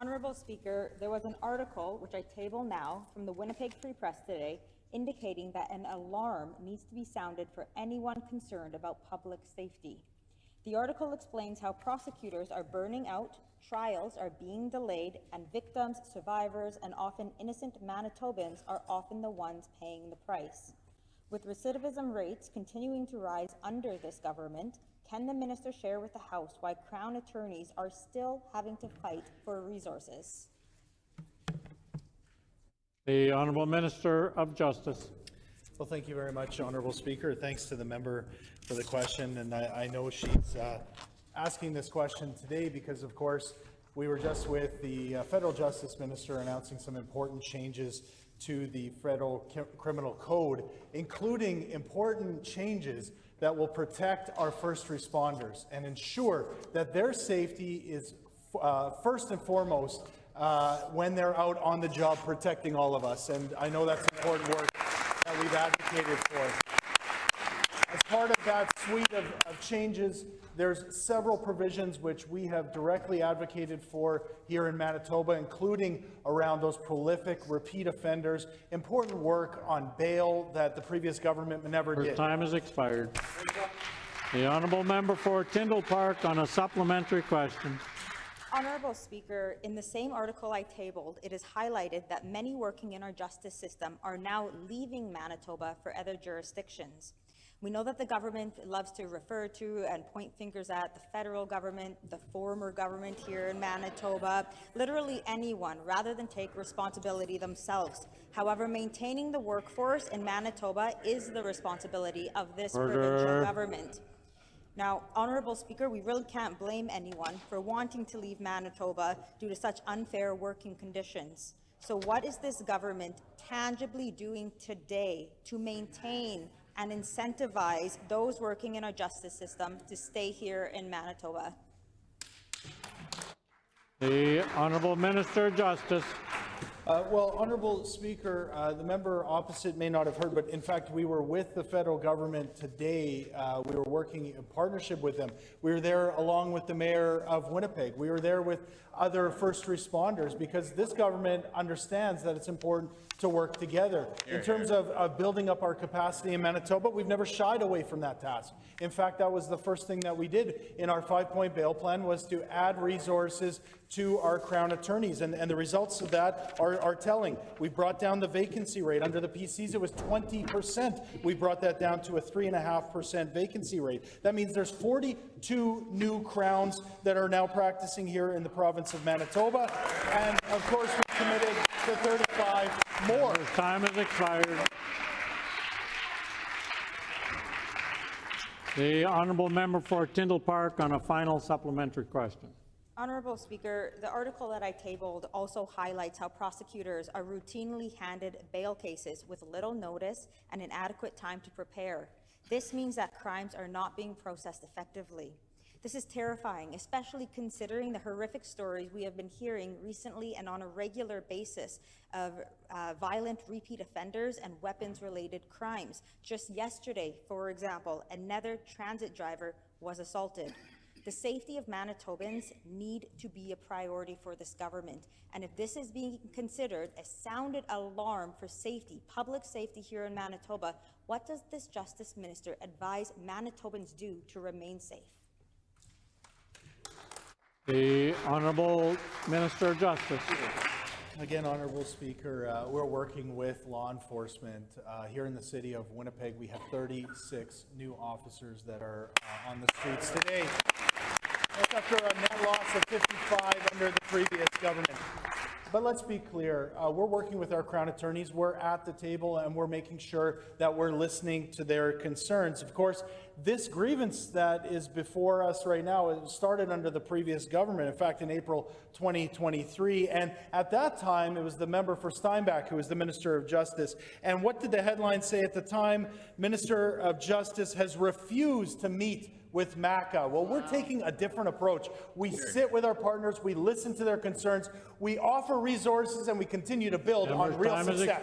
Honourable Speaker, there was an article, which I table now, from the Winnipeg Free Press today, indicating that an alarm needs to be sounded for anyone concerned about public safety. The article explains how prosecutors are burning out, trials are being delayed, and victims, survivors, and often innocent Manitobans are often the ones paying the price. With recidivism rates continuing to rise under this government, can the minister share with the House why Crown attorneys are still having to fight for resources? The Honourable Minister of Justice. Well, thank you very much, Honourable Speaker. Thanks to the member for the question. And I know she's asking this question today because, of course, we were just with the Federal Justice Minister announcing some important changes to the Federal Criminal Code, including important changes that will protect our first responders and ensure that their safety is first and foremost when they're out on the job protecting all of us. And I know that's important work that we've advocated for. As part of that suite of changes, there's several provisions which we have directly advocated for here in Manitoba, including around those prolific repeat offenders, important work on bail that the previous government never did. Your time has expired. The Honourable Member for Tyndall Park on a supplementary question. Honourable Speaker, in the same article I tabled, it is highlighted that many working in our justice system are now leaving Manitoba for other jurisdictions. We know that the government loves to refer to and point fingers at the federal government, the former government here in Manitoba, literally anyone, rather than take responsibility themselves. However, maintaining the workforce in Manitoba is the responsibility of this provincial government. Now, Honourable Speaker, we really can't blame anyone for wanting to leave Manitoba due to such unfair working conditions. So what is this government tangibly doing today to maintain and incentivize those working in our justice system to stay here in Manitoba? The Honourable Minister of Justice. Well, Honourable Speaker, the member opposite may not have heard, but in fact, we were with the federal government today. We were working in partnership with them. We were there along with the mayor of Winnipeg. We were there with other first responders because this government understands that it's important to work together. In terms of building up our capacity in Manitoba, we've never shied away from that task. In fact, that was the first thing that we did in our 5-point bail plan, was to add resources to our Crown attorneys, and the results of that are telling. We brought down the vacancy rate. Under the PCs, it was 20%. We brought that down to a 3.5% vacancy rate. That means there's 42 new Crowns that are now practicing here in the province of Manitoba, and of course, we've committed to 35 more. Your time has expired. The Honourable Member for Tyndall Park on a final supplementary question. Honourable Speaker, the article that I tabled also highlights how prosecutors are routinely handed bail cases with little notice and inadequate time to prepare. This means that crimes are not being processed effectively. This is terrifying, especially considering the horrific stories we have been hearing recently and on a regular basis of violent repeat offenders and weapons-related crimes. Just yesterday, for example, another transit driver was assaulted. The safety of Manitobans need to be a priority for this government. And if this is being considered a sounded alarm for safety, public safety here in Manitoba, what does this Justice Minister advise Manitobans do to remain safe? The Honourable Minister of Justice. Again, Honourable Speaker, we're working with law enforcement here in the city of Winnipeg. We have 36 new officers that are on the streets today. That's after a net loss of 55 under the previous government. But let's be clear, we're working with our Crown attorneys. We're at the table and we're making sure that we're listening to their concerns. Of course, this grievance that is before us right now, it started under the previous government, in fact, in April 2023. And at that time, it was the member for Steinbach who was the Minister of Justice. And what did the headline say at the time? Minister of Justice has refused to meet with MACA. Well, we're taking a different approach. We sit with our partners, we listen to their concerns, we offer resources, and we continue to build on real success.